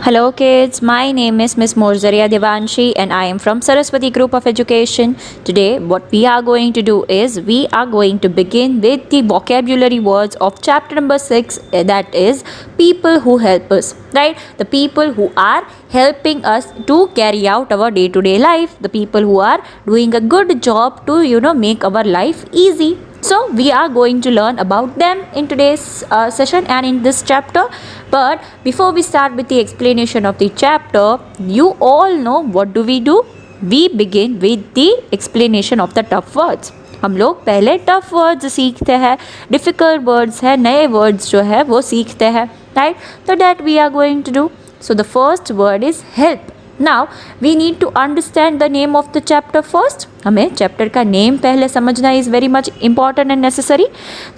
Hello kids, my name is Miss Morzaria Devanshi and I am from Saraswati Group of Education. Today what we are going to do is we are going to begin with the vocabulary words of chapter number 6, that is people who help us, right? The people who are helping us to carry out our day to day life, the people who are doing a good job to make our life easy. So we are going to learn about them in today's session and in this chapter. But before we start with the explanation of the chapter, you all know what do? We begin with the explanation of the tough words. हम लोग पहले tough words सीखते हैं, difficult words है, नए words जो है वो सीखते हैं, राइट? तो that we are going to do. So the first word is help. Now we need to understand the name of the chapter first. हमें चैप्टर का नेम पहले समझना is very much important and necessary.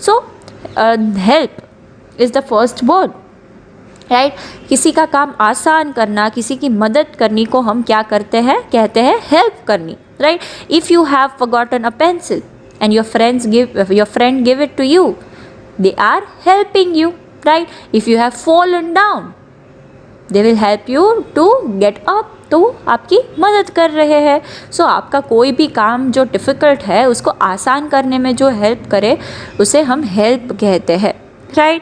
So help is the first word, right? किसी का काम आसान करना, किसी की मदद करनी को हम क्या करते हैं? कहते हैं हेल्प करनी, right? If you have forgotten a pencil and your friend give it to you, they are helping you, right? If you have fallen down, they will help you to get up, तो आपकी मदद कर रहे हैं. सो आपका कोई भी काम जो डिफ़िकल्ट है उसको आसान करने में जो हेल्प करे उसे हम हेल्प कहते हैं, right?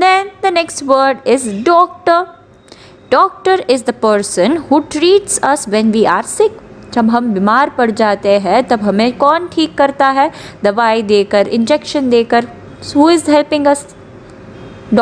Then the next word is doctor. Doctor is the person who treats us when we are sick. जब हम बीमार पड़ जाते हैं तब हमें कौन ठीक करता है? दवाई देकर, इंजेक्शन देकर. Who is helping us?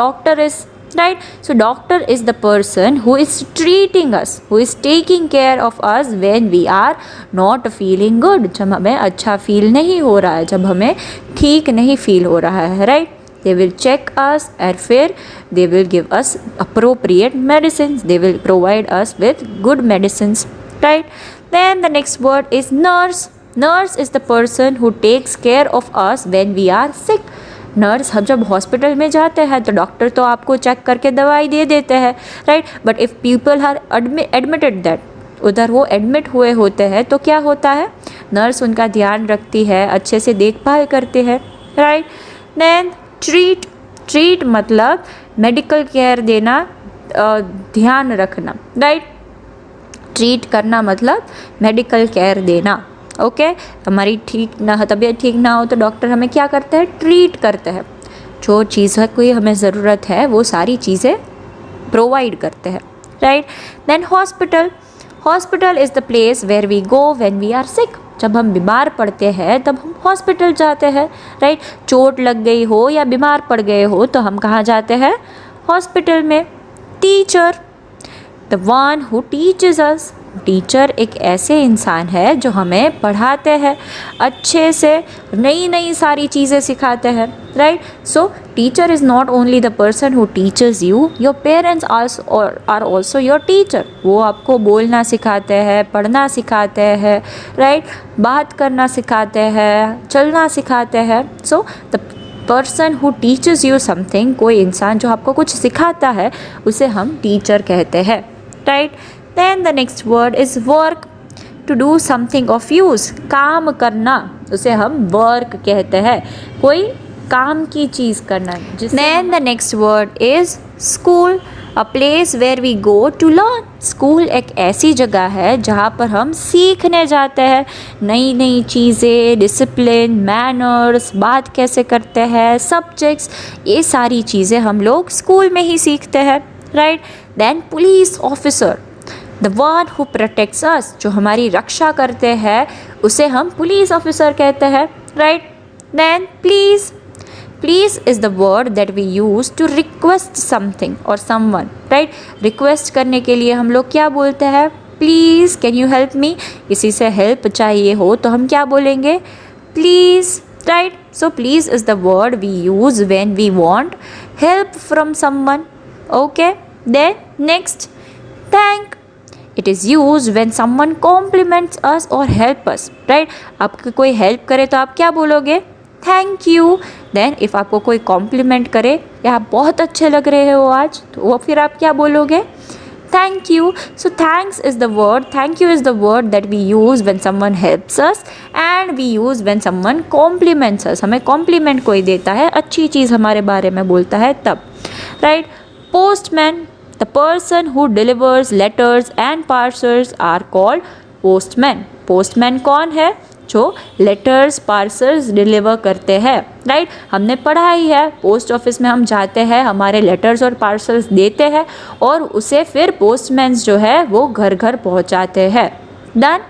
Doctor is, right? So doctor is the person who is treating us, who is taking care of us when we are not feeling good. जब हमें अच्छा फील नहीं हो रहा है, जब हमें ठीक नहीं फील हो रहा है, right? They will check us and फिर they will give us appropriate medicines. They will provide us with good medicines, right? Then the next word is nurse. Nurse is the person who takes care of us when we are sick. Nurse, हम जब hospital में जाते हैं तो doctor तो आपको check करके दवाई दे देते हैं, right? But if people are admitted that, उधर वो एडमिट हुए होते हैं तो क्या होता है? नर्स उनका ध्यान रखती है, अच्छे से देखभाल करते हैं, राइट? देन ट्रीट मतलब मेडिकल केयर देना, ध्यान रखना, राइट? ट्रीट करना मतलब मेडिकल केयर देना, ओके? हमारी तबीयत ठीक ना हो तो डॉक्टर हमें क्या करते हैं? ट्रीट करते हैं. जो चीज़ की हमें ज़रूरत है वो सारी चीज़ें प्रोवाइड करते हैं, right? Then hospital is the place where we go when we are sick. जब हम बीमार पड़ते हैं तब हम हॉस्पिटल जाते हैं, राइट? चोट लग गई हो या बीमार पड़ गए हो तो हम कहाँ जाते हैं? हॉस्पिटल में. Teacher, the one who teaches us. Teacher एक ऐसे इंसान है जो हमें पढ़ाते हैं, अच्छे से नई नई सारी चीज़ें सिखाते हैं, right? So teacher is not only the person who teachers you, your parents are also your teacher. वो आपको बोलना सिखाते हैं, पढ़ना सिखाते हैं, राइट? बात करना सिखाते हैं, चलना सिखाते हैं. So the person who teachers you something, कोई इंसान जो आपको कुछ सिखाता है उसे हम टीचर कहते हैं, right? Then the next word is work. To do something of use, काम करना, उसे हम work कहते हैं. कोई काम की चीज़ करना. Then the next word is school. A place where we go to learn. School एक ऐसी जगह है जहाँ पर हम सीखने जाते हैं नई नई चीज़ें, डिसिप्लिन, मैनर्स, बात कैसे करते हैं, सब्जेक्ट्स, ये सारी चीज़ें हम लोग स्कूल में ही सीखते हैं, right? Then police officer, the one who protects us, जो हमारी रक्षा करते हैं उसे हम पुलिस ऑफिसर कहते हैं, right? Then please is the word that we use to request something or someone, right? Request करने के लिए हम लोग क्या बोलते हैं? Please can you help me. किसी से हेल्प चाहिए हो तो हम क्या बोलेंगे? Please, right? So please is the word we use when we want help from someone, okay? Then next, thank. It is used when someone compliments us or help us, right? आपको कोई help करे तो आप क्या बोलोगे? Thank you. Then if आपको कोई complement करे या आप बहुत अच्छे लग रहे हो आज, तो वो फिर आप क्या बोलोगे? Thank you. So thank you is the word that we use when someone helps us and we use when someone compliments us. हमें कॉम्प्लीमेंट कोई देता है, अच्छी चीज़ हमारे बारे में बोलता है तब, right? Postman, the person who delivers letters and parcels are called postman. Postman कौन है? जो लेटर्स पार्सल्स डिलीवर करते हैं, राइट। हमने पढ़ा ही है, पोस्ट ऑफिस में हम जाते हैं, हमारे लेटर्स और पार्सल्स देते हैं और उसे फिर पोस्टमैन जो है वो घर घर पहुंचाते हैं। Done.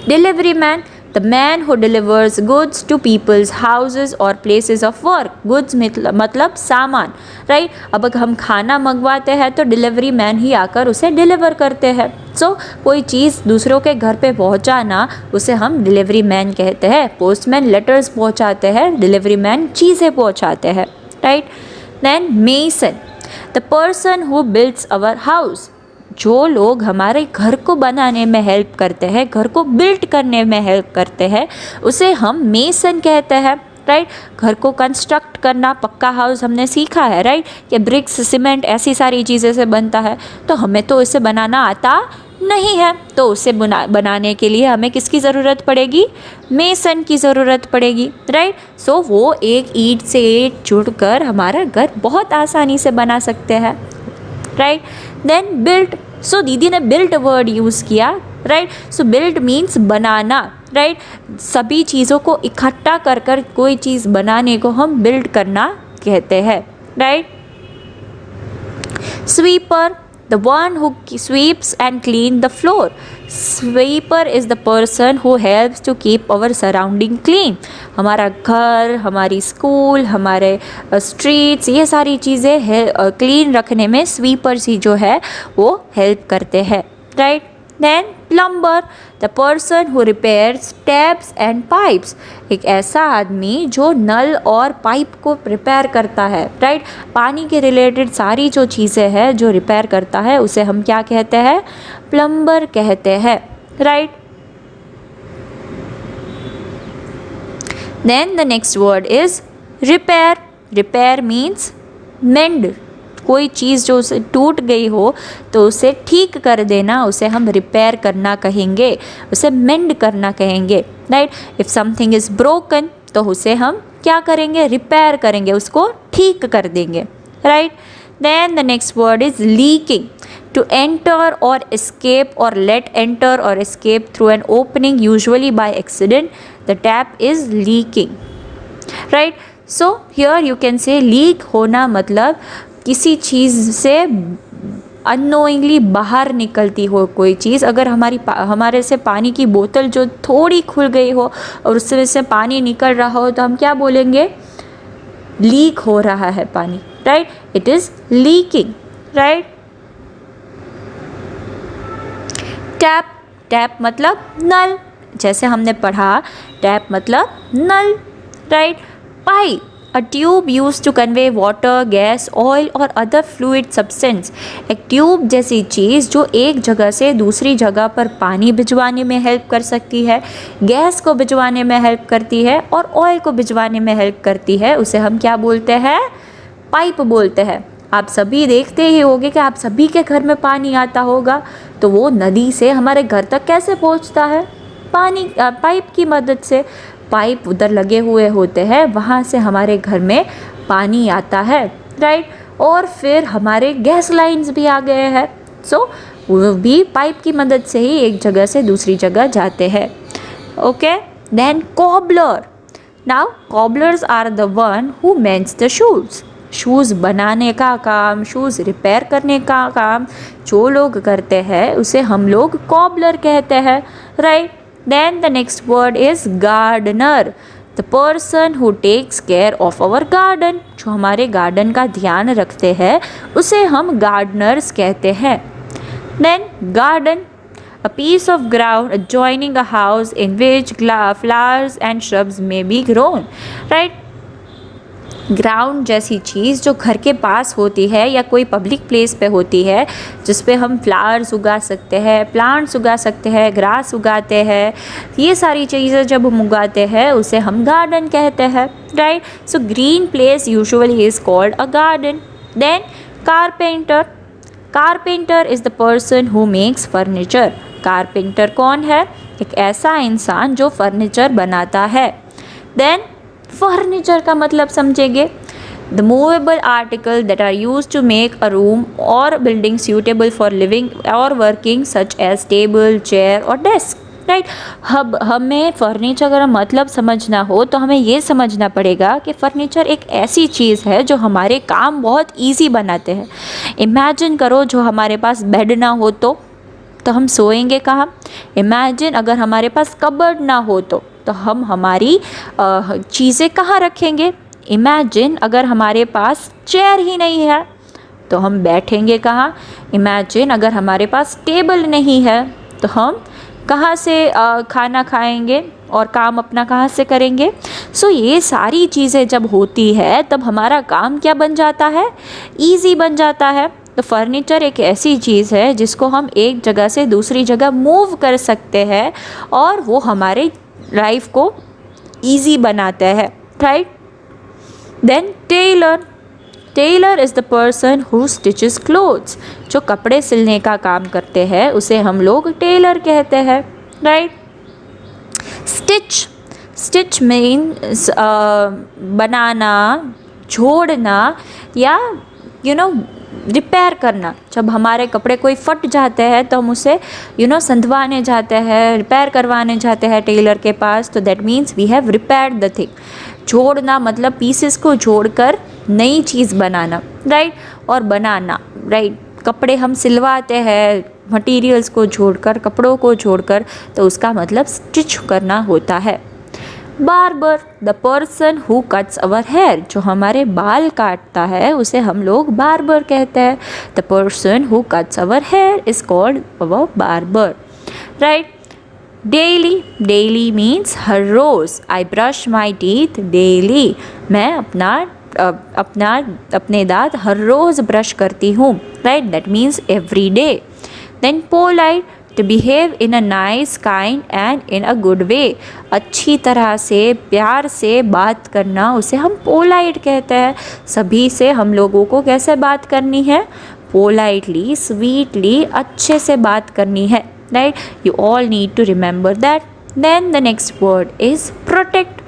Delivery man, the man who delivers goods to people's houses or places of work. Goods मतलब सामान, राइट। अब अगर हम खाना मंगवाते हैं तो डिलीवरी मैन ही आकर उसे डिलीवर करते हैं। सो कोई चीज़ दूसरों के घर पे पहुंचाना, उसे हम डिलीवरी मैन कहते हैं। पोस्टमैन लेटर्स पहुंचाते हैं, डिलीवरी मैन चीज़ें पहुंचाते हैं, right. Then mason, the person who builds our house. जो लोग हमारे घर को बनाने में हेल्प करते हैं, घर को बिल्ड करने में हेल्प करते हैं, उसे हम मेसन कहते हैं, राइट। घर को कंस्ट्रक्ट करना, पक्का हाउस हमने सीखा है, राइट, कि ब्रिक्स, सीमेंट, ऐसी सारी चीज़ें से बनता है। तो हमें तो इसे बनाना आता नहीं है, तो उसे बनाने के लिए हमें किसकी ज़रूरत पड़ेगी? मेसन की ज़रूरत पड़ेगी, राइट। सो वो एक ईंट से ईंट जुड़कर हमारा घर बहुत आसानी से बना सकते हैं, राइट। देन बिल्ट, सो दीदी ने बिल्ट वर्ड यूज़ किया, राइट। सो बिल्ट मीन्स बनाना, राइट। सभी चीज़ों को इकट्ठा कर कर कोई चीज़ बनाने को हम बिल्ड करना कहते हैं, right. Sweeper, the one who sweeps and clean the floor. Sweeper is the person who helps to keep our surrounding clean. हमारा घर, हमारी स्कूल, हमारे स्ट्रीट्स, ये सारी चीज़ें क्लीन रखने में स्वीपर्स ही जो है वो हेल्प करते हैं, right. Then plumber, the person who repairs taps and pipes. एक ऐसा आदमी जो नल और पाइप को रिपेयर करता है, राइट। पानी के रिलेटेड सारी जो चीज़ें हैं जो रिपेयर करता है, उसे हम क्या कहते हैं? प्लम्बर कहते हैं, right. Then the next word is repair. Repair means mend. कोई चीज़ जो उसे टूट गई हो तो उसे ठीक कर देना, उसे हम रिपेयर करना कहेंगे, उसे मेंड करना कहेंगे, right. If something is broken तो उसे हम क्या करेंगे? रिपेयर करेंगे, उसको ठीक कर देंगे, right. Then the next word is leaking. To enter or escape or let enter or escape through an opening usually by accident, the tap is leaking, right. So here you can say leak होना मतलब किसी चीज़ से unknowingly बाहर निकलती हो कोई चीज़। अगर हमारे से पानी की बोतल जो थोड़ी खुल गई हो और उसमें से पानी निकल रहा हो तो हम क्या बोलेंगे? लीक हो रहा है पानी, right. It is leaking, right. Tap, tap मतलब नल, जैसे हमने पढ़ा टैप मतलब नल, right. Pipe, a tube used to convey water, gas, oil और other fluid substance। एक ट्यूब जैसी चीज़ जो एक जगह से दूसरी जगह पर पानी भिजवाने में हेल्प कर सकती है, गैस को भिजवाने में हेल्प करती है और ऑयल को भिजवाने में हेल्प करती है, उसे हम क्या बोलते हैं? पाइप बोलते हैं। आप सभी देखते ही होंगे कि आप सभी के घर में पानी आता होगा, तो वो नदी से हमारे घर तक कैसे पहुंचता है? पानी पाइप की मदद से। पाइप उधर लगे हुए होते हैं, वहाँ से हमारे घर में पानी आता है, राइट। और फिर हमारे गैस लाइंस भी आ गए हैं, सो वो भी पाइप की मदद से ही एक जगह से दूसरी जगह जाते हैं, okay. Then cobbler. Now cobblers are the one who mends the shoes. Shoes बनाने का काम, शूज़ रिपेयर करने का काम जो लोग करते हैं उसे हम लोग कॉबलर कहते हैं, right. Then the next word is gardener, the person who takes care of our garden। जो हमारे गार्डन का ध्यान रखते हैं उसे हम gardeners कहते हैं। Then garden, a piece of ground adjoining a house in which flowers and shrubs may be grown, right। Ground जैसी चीज़ जो घर के पास होती है या कोई पब्लिक प्लेस पे होती है, जिस पे हम फ्लावर्स उगा सकते हैं, प्लांट्स उगा सकते हैं, ग्रास उगाते हैं, ये सारी चीज़ें जब हम उगाते हैं उसे हम गार्डन कहते हैं, right. So green place usually is called a garden. Then carpenter. Carpenter is the person who makes furniture. Carpenter कौन है? एक ऐसा इंसान जो फर्नीचर बनाता है। देन फर्नीचर का मतलब समझेंगे। The movable article that are used to make a room or building suitable for living or working such as table, chair or desk. Right. हमें फर्नीचर अगर मतलब समझना हो तो हमें ये समझना पड़ेगा कि फ़र्नीचर एक ऐसी चीज़ है जो हमारे काम बहुत ईजी बनाते हैं. इमेजिन करो जो हमारे पास बेड ना हो तो हम सोएंगे कहाँ. इमेजिन अगर हमारे पास कबर्ड ना हो तो हम हमारी चीज़ें कहाँ रखेंगे. इमेजिन अगर हमारे पास चेयर ही नहीं है तो हम बैठेंगे कहाँ. इमेजिन अगर हमारे पास टेबल नहीं है तो हम कहाँ से खाना खाएंगे और काम अपना कहाँ से करेंगे. सो ये सारी चीज़ें जब होती है तब हमारा काम क्या बन जाता है, ईजी बन जाता है. तो फर्नीचर एक ऐसी चीज़ है जिसको हम एक जगह से दूसरी जगह मूव कर सकते हैं और वो हमारे लाइफ को ईजी बनाता है. Right. Then tailor. Tailor is the person who stitches clothes. जो कपड़े सिलने का काम करते हैं उसे हम लोग टेलर कहते हैं. राइट. स्टिच. स्टिच मीन्स बनाना, जोड़ना या रिपेयर करना. जब हमारे कपड़े कोई फट जाते हैं तो हम उसे संधवाने जाते हैं, रिपेयर करवाने जाते हैं टेलर के पास. तो that means we have repaired the thing. जोड़ना मतलब पीसेस को जोड़कर नई चीज़ बनाना. राइट. और बनाना. राइट. कपड़े हम सिलवाते हैं मटेरियल्स को जोड़कर, कपड़ों को जोड़कर, तो उसका मतलब स्टिच करना होता है. Barber. The person who cuts our hair. जो हमारे बाल काटता है उसे हम लोग बार्बर कहते हैं. The person who cuts our hair is called our barber. Right. Daily. Daily means हर रोज़. I brush my teeth daily. मैं अपने दांत हर रोज़ ब्रश करती हूँ. Right. That means every day. Then polite. To behave in a nice, kind and in a good way. अच्छी तरह से, प्यार से बात करना उसे हम पोलाइट कहते हैं. सभी से हम लोगों को कैसे बात करनी है, पोलाइटली, स्वीटली, अच्छे से बात करनी है. Right. You all need to remember that. Then the next word is protect.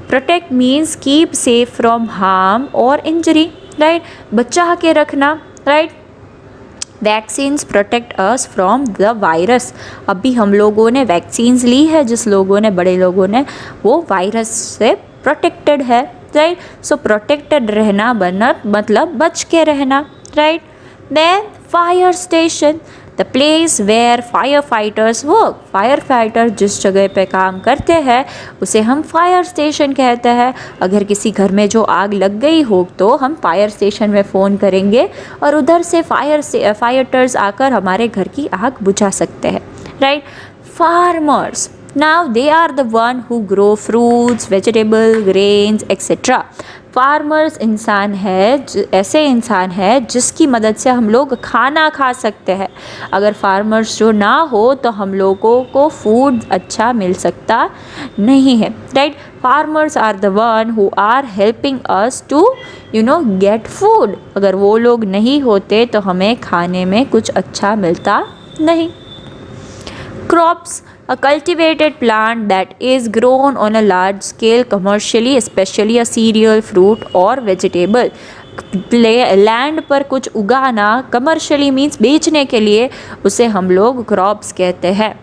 Protect means keep safe from harm or injury. Right. बचा के रखना. Right. Vaccines protect us from the virus. अभी हम लोगों ने वैक्सीन्स ली है, जिस लोगों ने, बड़े लोगों ने, वो वायरस से प्रोटेक्टेड है. राइट. सो प्रोटेक्टेड रहना मतलब बच के रहना. Right. Then fire station. The place where fire fighters work. Fire fighter जिस जगह पे काम करते हैं उसे हम फायर स्टेशन कहते हैं. अगर किसी घर में जो आग लग गई हो तो हम फायर स्टेशन में फ़ोन करेंगे और उधर से फायरटर्स आकर हमारे घर की आग बुझा सकते हैं. Right. Farmers. Now they are the one who grow fruits, vegetable, grains, etc. Farmers इंसान है, ऐसे इंसान है जिसकी मदद से हम लोग खाना खा सकते हैं. अगर फार्मर्स जो ना हो तो हम लोगों को फूड अच्छा मिल सकता नहीं है. Right. Farmers are the one who are helping us to get food. अगर वो लोग नहीं होते तो हमें खाने में कुछ अच्छा मिलता नहीं. Crops. A cultivated plant that is grown on a large scale commercially, especially a cereal, fruit or vegetable. Land पर कुछ उगाना, कमर्शियली मीन्स बेचने के लिए, उसे हम लोग क्रॉप्स कहते हैं.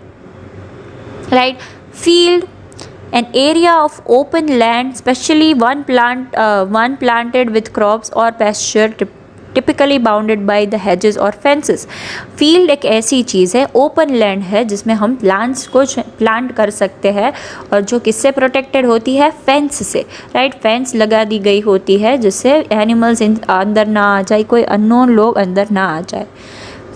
Right. Field. An area of open land, especially one planted with crops or pasture, typically bounded by the hedges और फेंसेस. फील्ड एक ऐसी चीज़ है, ओपन लैंड है जिसमें हम प्लांट्स को प्लांट कर सकते हैं और जो किससे प्रोटेक्टेड होती है, फेंस से. राइट. फेंस लगा दी गई होती है जिससे एनिमल्स अंदर ना आ जाए, कोई अननोन लोग अंदर ना आ जाए.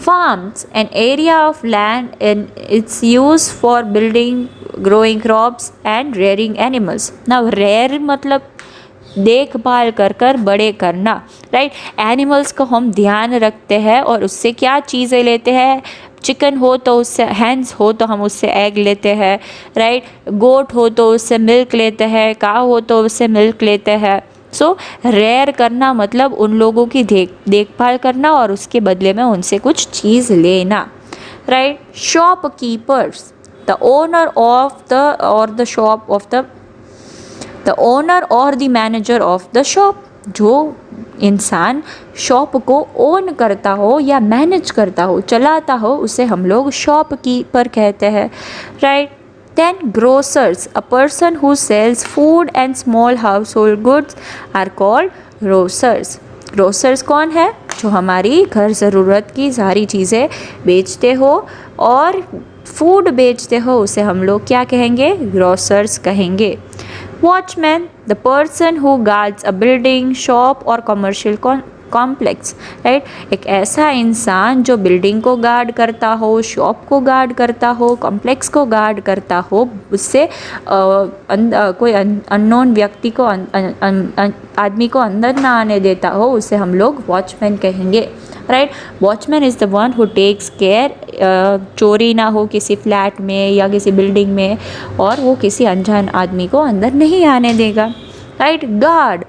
Farms. An area of land and its use for building, growing crops and rearing animals. Now rear मतलब देखभाल कर बड़े करना. राइट. एनिमल्स को हम ध्यान रखते हैं और उससे क्या चीज़ें लेते हैं. चिकन हो तो उससे, हैंस हो तो हम उससे एग लेते हैं. राइट. गोट हो तो उससे मिल्क लेते हैं, काव हो तो उससे मिल्क लेते हैं. सो रेयर करना मतलब उन लोगों की देखभाल करना और उसके बदले में उनसे कुछ चीज़ लेना. Right. Shopkeepers. The owner of the shop of the owner or the manager of the shop. जो इंसान शॉप को ओन करता हो या मैनेज करता हो, चलाता हो, उसे हम लोग शॉपकीपर कहते हैं, right. Then grocers, a person who sells food and small household goods are called grocers. Grocers कौन है? जो हमारी घर ज़रूरत की सारी चीज़ें बेचते हो और फूड बेचते हो, उसे हम लोग क्या कहेंगे? ग्रोसर्स कहेंगे। Watchman, the person who guards a building, shop और कमर्शियल कॉम्प्लेक्स, राइट। एक ऐसा इंसान जो बिल्डिंग को गार्ड करता हो, शॉप को गार्ड करता हो, कॉम्प्लेक्स को गार्ड करता हो, उससे कोई अननोन व्यक्ति को आदमी को अंदर ना आने देता हो, उसे हम लोग वॉचमैन कहेंगे, right. Watchman is the one who takes care चोरी ना हो किसी फ्लैट में या किसी बिल्डिंग में, और वो किसी अनजान आदमी को अंदर नहीं आने देगा, right. Guard,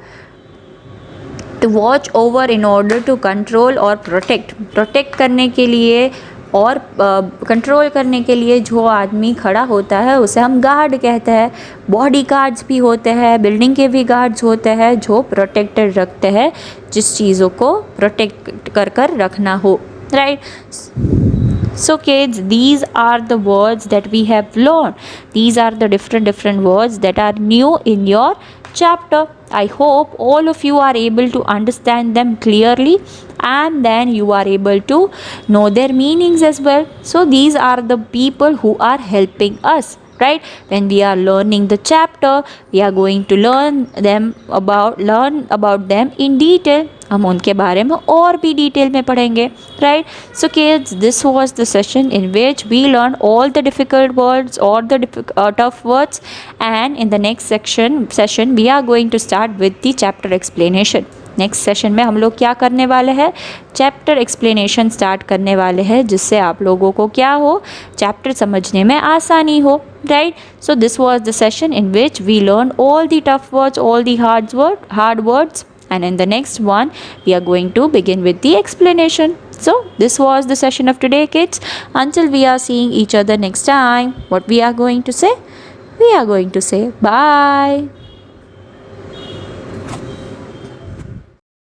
to watch over in order to control और प्रोटेक्ट करने के लिए और कंट्रोल करने के लिए जो आदमी खड़ा होता है उसे हम गार्ड कहते हैं। बॉडी गार्ड्स भी होते हैं, बिल्डिंग के भी गार्ड्स होते हैं जो प्रोटेक्टेड रखते हैं, जिस चीज़ों को प्रोटेक्ट कर रखना हो, right. So kids, these are the words that we have learned. These are the different words that are new in your chapter. I hope all of you are able to understand them clearly, and then you are able to know their meanings as well. So these are the people who are helping us, right? When we are learning the chapter, we are going to learn about them in detail. हम उनके बारे में और भी detail में पढ़ेंगे, right. So kids, this was the session in which we learn all the difficult words और the tough words, and in the next session we are going to start with the chapter explanation. Next session में हम लोग क्या करने वाले हैं? Chapter explanation start करने वाले हैं, जिससे आप लोगों को क्या हो, चैप्टर समझने में आसानी हो, right. So this was the session in which we learn all the tough words, all the hard words, and in the next one we are going to begin with the explanation. So this was the session of today, kids. Until we are seeing each other next time, what we are going to say? We are going to say bye.